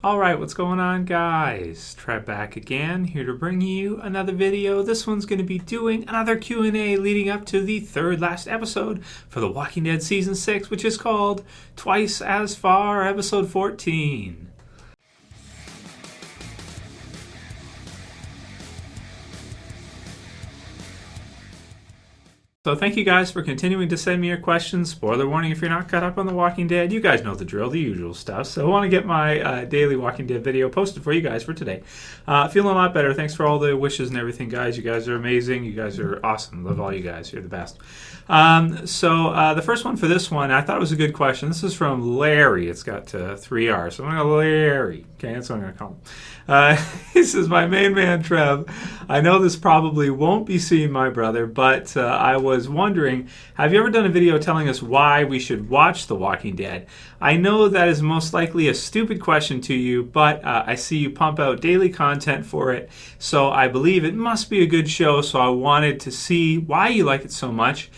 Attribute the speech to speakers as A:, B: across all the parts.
A: Alright, what's going on, guys? Trev back again, here to bring you another video. This one's going to be doing another Q&A leading up to the third last episode for The Walking Dead Season 6, which is called Twice as Far, Episode 14. So thank you guys for continuing to send me your questions. Spoiler warning if you're not caught up on The Walking Dead. You guys know the drill, the usual stuff. So I want to get my daily Walking Dead video posted for you guys for today. Feeling a lot better. Thanks for all the wishes and everything, guys. You guys are amazing. You guys are awesome. Love all you guys. You're the best. So the first one for this one, I thought it was a good question. This is from Larry. It's got 3 R's. So I'm going to go Larry. Okay, that's what I'm going to call him. He says, my main man, Trev, I know this probably won't be seen, my brother, but I was wondering, have you ever done a video telling us why we should watch The Walking Dead? I know that is most likely a stupid question to you, but I see you pump out daily content for it, so I believe it must be a good show, so I wanted to see why you like it so much.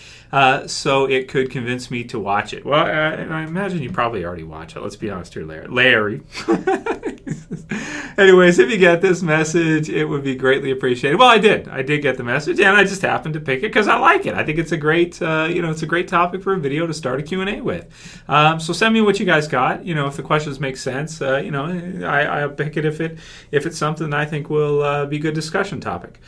A: So it could convince me to watch it. Well, I imagine you probably already watch it. Let's be honest here, Larry. Anyways, if you get this message, it would be greatly appreciated. Well, I did get the message, and I just happened to pick it because I like it. I think it's a great, it's a great topic for a video to start a Q&A with. So send me what you guys got. If the questions make sense, I'll pick it if it's something that I think will be a good discussion topic.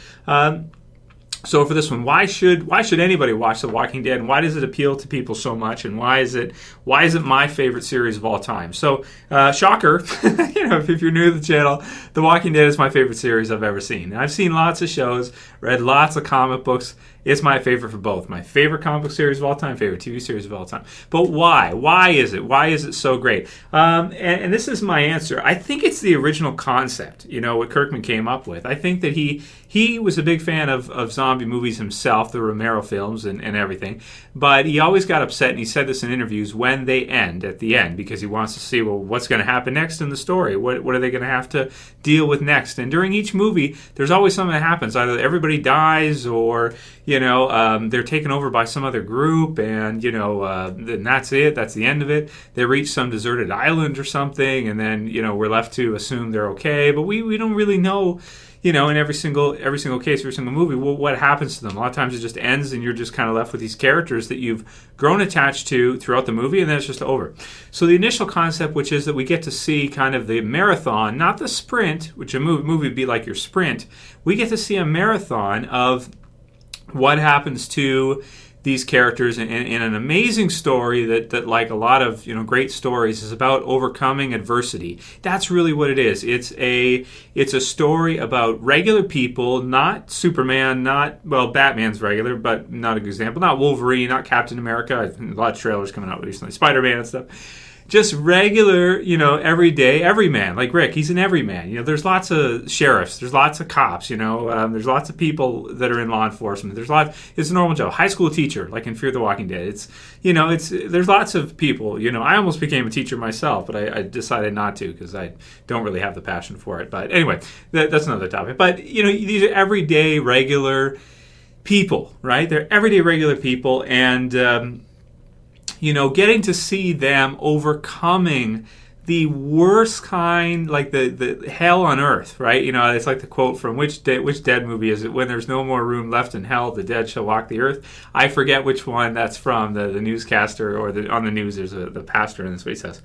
A: So for this one, why should anybody watch The Walking Dead, and why does it appeal to people so much, and why is it my favorite series of all time? So, shocker, if you're new to the channel, The Walking Dead is my favorite series I've ever seen. I've seen lots of shows, read lots of comic books. It's my favorite for both. My favorite comic book series of all time, favorite TV series of all time. But why? Why is it? Why is it so great? And this is my answer. I think it's the original concept, what Kirkman came up with. I think that he was a big fan of zombie movies himself, the Romero films and everything. But he always got upset, and he said this in interviews, when they end, at the end, because he wants to see, well, what's going to happen next in the story? What are they going to have to deal with next? And during each movie, there's always something that happens. Either everybody dies, or they're taken over by some other group, and then that's it. That's the end of it. They reach some deserted island or something, and then we're left to assume they're okay. But we don't really know, in every single case, every single movie, what happens to them. A lot of times it just ends, and you're just kind of left with these characters that you've grown attached to throughout the movie, and then it's just over. So the initial concept, which is that we get to see kind of the marathon, not the sprint, which a movie would be like your sprint. We get to see a marathon of what happens to these characters in an amazing story that like a lot of great stories, is about overcoming adversity. That's really what it is. It's a story about regular people, not Superman, Batman's regular, but not a good example. Not Wolverine, not Captain America. A lot of trailers coming out recently, Spider-Man and stuff. Just regular, everyday everyman, like Rick. He's an everyman. There's lots of sheriffs. There's lots of cops. There's lots of people that are in law enforcement. It's a normal job. High school teacher, like in Fear the Walking Dead. There's lots of people. I almost became a teacher myself, but I decided not to because I don't really have the passion for it. But anyway, that's another topic. But these are everyday regular people, right? They're everyday regular people, and getting to see them overcoming the worst kind, like the hell on earth, right? It's like the quote from which Dead movie is it? When there's no more room left in hell, the dead shall walk the earth. I forget which one that's from. The newscaster, or on the news, there's the pastor, and that's what he says.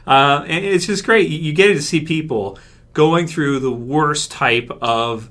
A: And it's just great. You get to see people going through the worst type of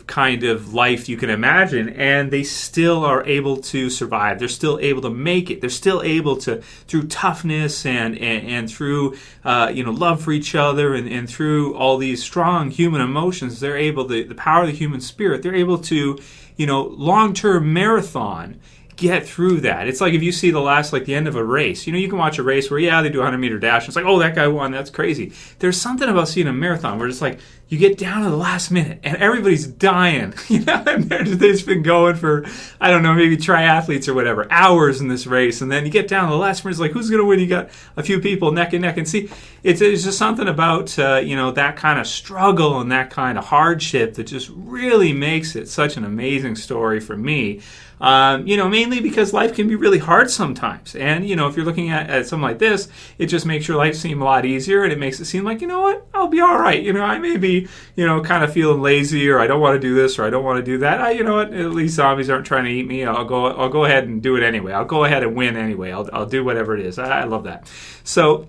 A: kind of life you can imagine, and they still are able to survive. They're still able to make it. They're still able to, through toughness and through love for each other, and through all these strong human emotions, they're able to, the power of the human spirit, they're able to long-term marathon get through that. It's like if you see the end of a race. You can watch a race where, they do a 100-meter dash. And it's like, oh, that guy won. That's crazy. There's something about seeing a marathon where it's like you get down to the last minute and everybody's dying. And they've just been going for, I don't know, maybe triathletes or whatever, hours in this race. And then you get down to the last minute. It's like, who's going to win? You got a few people neck and neck. And see, it's just something about, that kind of struggle and that kind of hardship that just really makes it such an amazing story for me. Mainly because life can be really hard sometimes. And, if you're looking at something like this, it just makes your life seem a lot easier, and it makes it seem like, you know what, I'll be all right. I may be, kind of feeling lazy, or I don't want to do this, or I don't want to do that. You know what, at least zombies aren't trying to eat me. I'll go ahead and do it anyway. I'll go ahead and win anyway. I'll do whatever it is. I love that. So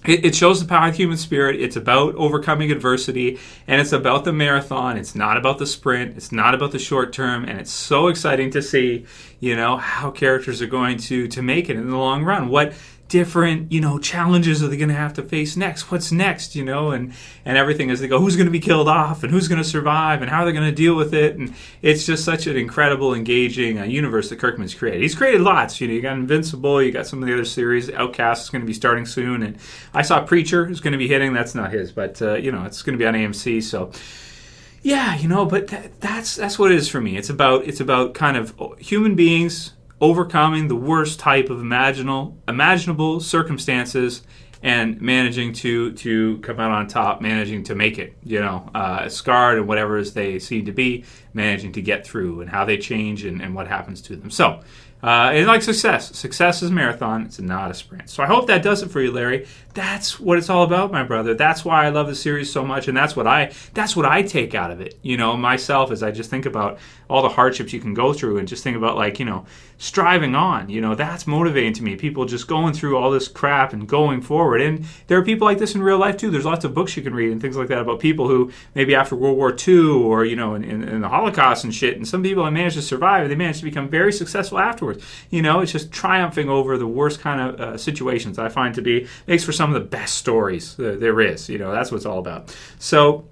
A: it shows the power of the human spirit. It's about overcoming adversity, and it's about the marathon. It's not about the sprint. It's not about the short term, and it's so exciting to see, how characters are going to make it in the long run. What different, challenges are they going to have to face next? What's next, and everything as they go, who's going to be killed off, and who's going to survive, and how are they going to deal with it? And it's just such an incredible, engaging universe that Kirkman's created. He's created lots. You got Invincible, you got some of the other series. Outcast is going to be starting soon, and I saw Preacher is going to be hitting. That's not his, but it's going to be on AMC. So yeah, but that's what it is for me. It's about kind of human beings overcoming the worst type of imaginable circumstances and managing to come out on top, managing to make it, scarred and whatever as they seem to be, managing to get through, and how they change and what happens to them. So, and like success is a marathon, it's not a sprint. So I hope that does it for you, Larry. That's what it's all about, my brother. That's why I love the series so much, and that's what I take out of it. Myself, as I just think about all the hardships you can go through, and just think about striving on. That's motivating to me. People just going through all this crap and going forward. And there are people like this in real life too. There's lots of books you can read and things like that about people who maybe after World War II or in the Holocaust and shit. And some people have managed to survive. They managed to become very successful afterwards. It's just triumphing over the worst kind of situations. I find to be makes for some of the best stories there is. That's what it's all about. So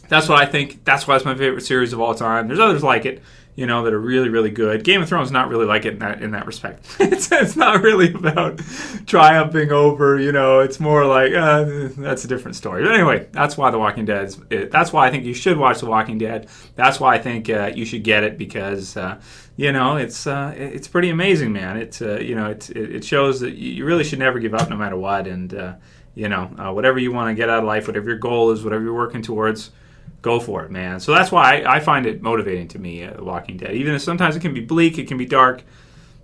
A: that's what I think. That's why it's my favorite series of all time. There's others like it, that are really, really good. Game of Thrones is not really like it in that respect. It's not really about triumphing over, it's more like, that's a different story. But anyway, that's why The Walking Dead that's why I think you should watch The Walking Dead. That's why I think you should get it, because, it's pretty amazing, man. It shows that you really should never give up no matter what. And, whatever you want to get out of life, whatever your goal is, whatever you're working towards, go for it, man. So that's why I find it motivating to me, The Walking Dead. Even if sometimes it can be bleak, it can be dark.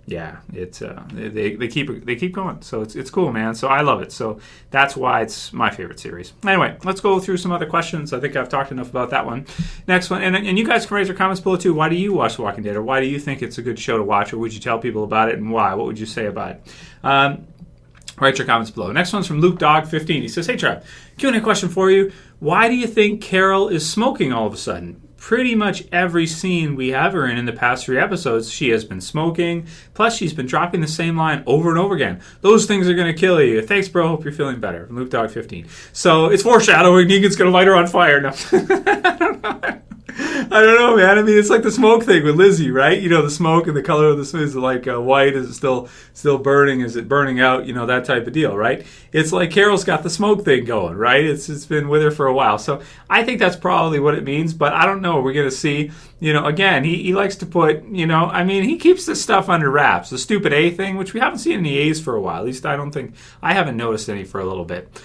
A: Yeah, it's they keep going. So it's cool, man. So I love it. So that's why it's my favorite series. Anyway, let's go through some other questions. I think I've talked enough about that one. Next one, and you guys can raise your comments below too. Why do you watch The Walking Dead, or why do you think it's a good show to watch, or would you tell people about it, and why? What would you say about it? Write your comments below. Next one's from Luke Dog 15. He says, "Hey Trev, Q&A question for you. Why do you think Carol is smoking all of a sudden? Pretty much every scene we have her in the past 3 episodes, she has been smoking. Plus, she's been dropping the same line over and over again. Those things are going to kill you. Thanks, bro. Hope you're feeling better." From Luke Dog 15. So it's foreshadowing. Negan's going to light her on fire. No, I don't know, man. I mean, it's like the smoke thing with Lizzie, right? The smoke and the color of the smoke. Is it like white? Is it still burning? Is it burning out? That type of deal, right? It's like Carol's got the smoke thing going, right? It's been with her for a while. So I think that's probably what it means, but I don't know. We're going to see. Again, he likes to put, he keeps this stuff under wraps. The stupid A thing, which we haven't seen any A's for a while. At least I haven't noticed any for a little bit.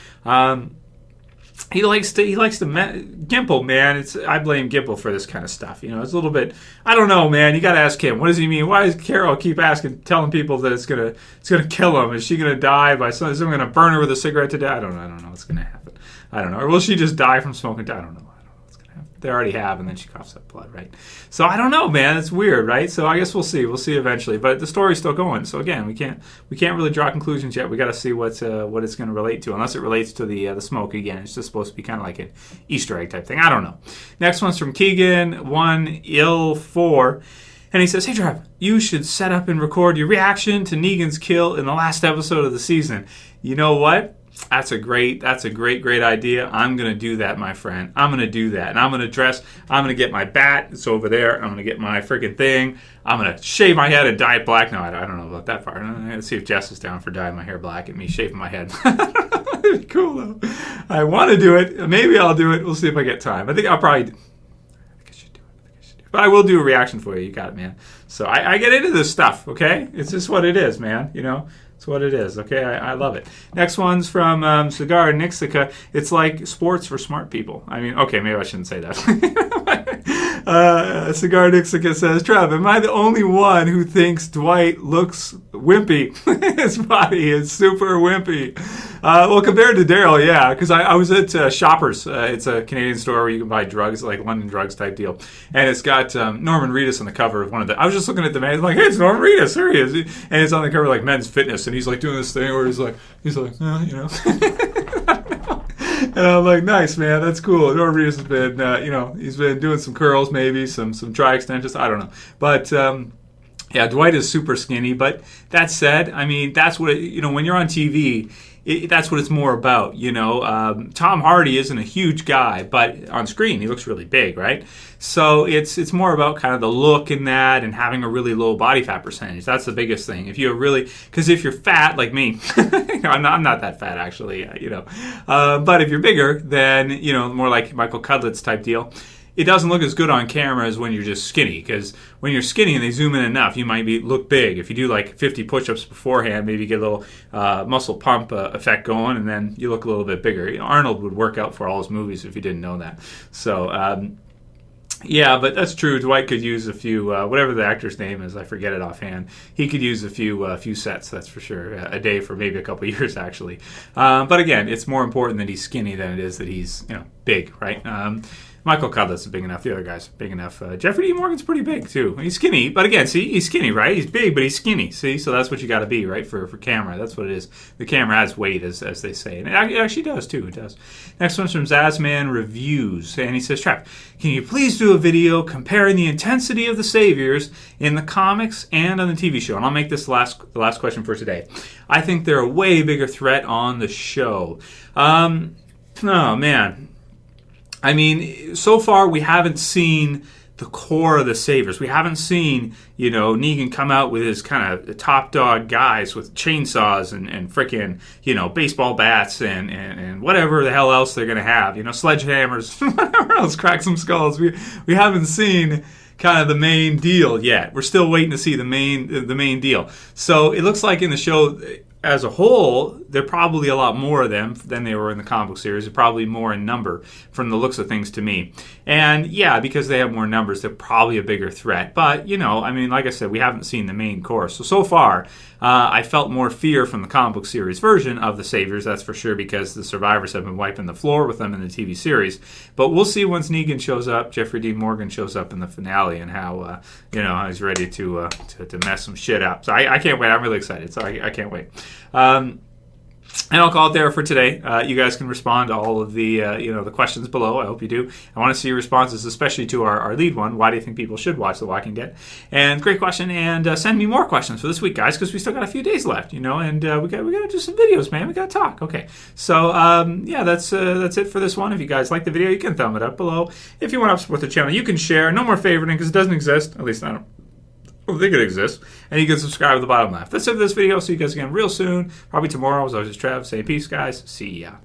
A: He likes to Gimple, man. I blame Gimple for this kind of stuff. It's a little bit. I don't know, man. You got to ask him. What does he mean? Why does Carol keep telling people that it's gonna kill him? Is she gonna die by something? Is someone gonna burn her with a cigarette to death? I don't know what's gonna happen. I don't know. Or will she just die from smoking? I don't know. They already have, and then she coughs up blood, right? So I don't know, man. It's weird, right? So I guess we'll see. We'll see eventually. But the story's still going. So again, we can't really draw conclusions yet. We got to see what it's going to relate to, unless it relates to the smoke again. It's just supposed to be kind of like an Easter egg type thing. I don't know. Next one's from Keegan1Il4. And he says, "Hey, Trev, you should set up and record your reaction to Negan's kill in the last episode of the season." You know what? That's a great idea. I'm going to do that, my friend. I'm going to do that. And I'm going to get my bat. It's over there. I'm going to get my freaking thing. I'm going to shave my head and dye it black. No, I don't know about that part. Let's see if Jess is down for dyeing my hair black and me shaving my head. It'd be cool, though. I want to do it. Maybe I'll do it. We'll see if I get time. I think I should do it. But I will do a reaction for you. You got it, man. So I get into this stuff, okay? It's just what it is, man. That's what it is. Okay, I love it. Next one's from Cigar Nixica. It's like sports for smart people. I mean, okay, maybe I shouldn't say that. Cigar Nixica says, Trev, am I the only one who thinks Dwight looks wimpy? His body is super wimpy. Well, compared to Daryl, yeah, because I was at Shoppers. It's a Canadian store where you can buy drugs, like London Drugs type deal. And it's got Norman Reedus on the cover of one of the... I was just looking at the man, like, hey, it's Norman Reedus, there he is. And it's on the cover like Men's Fitness, and he's like doing this thing where he's like, you know. And I'm like, nice, man, that's cool. Norman Reedus has been, he's been doing some curls, maybe, some dry extensions, I don't know. But... yeah, Dwight is super skinny, but that said, I mean, that's what, when you're on TV, that's what it's more about, Tom Hardy isn't a huge guy, but on screen he looks really big, right? So it's more about kind of the look in that and having a really low body fat percentage. That's the biggest thing. If if you're fat like me, I'm not that fat actually, but if you're bigger, then, more like Michael Cudlett's type deal, it doesn't look as good on camera as when you're just skinny, because when you're skinny and they zoom in enough, you might look big. If you do like 50 push-ups beforehand, maybe you get a little muscle pump effect going, and then you look a little bit bigger. Arnold would work out for all his movies if you didn't know that. So, yeah, but that's true. Dwight could use a few, whatever the actor's name is, I forget it offhand. He could use a few sets, that's for sure, a day for maybe a couple of years, actually. But again, it's more important that he's skinny than it is that he's, big, right? Michael Cudlett's big enough. The other guy's big enough. Jeffrey D. Morgan's pretty big, too. He's skinny. But again, see, he's skinny, right? He's big, but he's skinny. See? So that's what you got to be, right, for camera. That's what it is. The camera adds weight, as they say. And it actually does, too. It does. Next one's from Zazman Reviews. And he says, Trev, can you please do a video comparing the intensity of the Saviors in the comics and on the TV show? And I'll make this the last question for today. I think they're a way bigger threat on the show. Oh, man. I mean, so far we haven't seen the core of the Saviors. We haven't seen, Negan come out with his kind of top dog guys with chainsaws and frickin', baseball bats and whatever the hell else they're going to have, sledgehammers, whatever else, crack some skulls. We haven't seen kind of the main deal yet. We're still waiting to see the main deal. So it looks like in the show as a whole, there are probably a lot more of them than they were in the comic book series. They're probably more in number from the looks of things to me. And yeah, because they have more numbers, they're probably a bigger threat. But, like I said, we haven't seen the main course. So far, I felt more fear from the comic book series version of the Saviors, that's for sure, because the survivors have been wiping the floor with them in the TV series. But we'll see once Negan shows up, Jeffrey D. Morgan shows up in the finale, and how, he's ready to mess some shit up. So I can't wait. I'm really excited. So I can't wait. And I'll call it there for today. You guys can respond to all of the the questions below. I hope you do. I want to see your responses, especially to our lead one. Why do you think people should watch The Walking Dead? And great question. And send me more questions for this week, guys, because we still got a few days left. And we got to do some videos, man. We got to talk. Okay. So yeah, that's it for this one. If you guys like the video, you can thumb it up below. If you want to support the channel, you can share. No more favoriting because it doesn't exist. At least I don't think it exists. And you can subscribe at the bottom left. That's it for this video. See you guys again real soon. Probably tomorrow. As always, Trev saying peace, guys. See ya.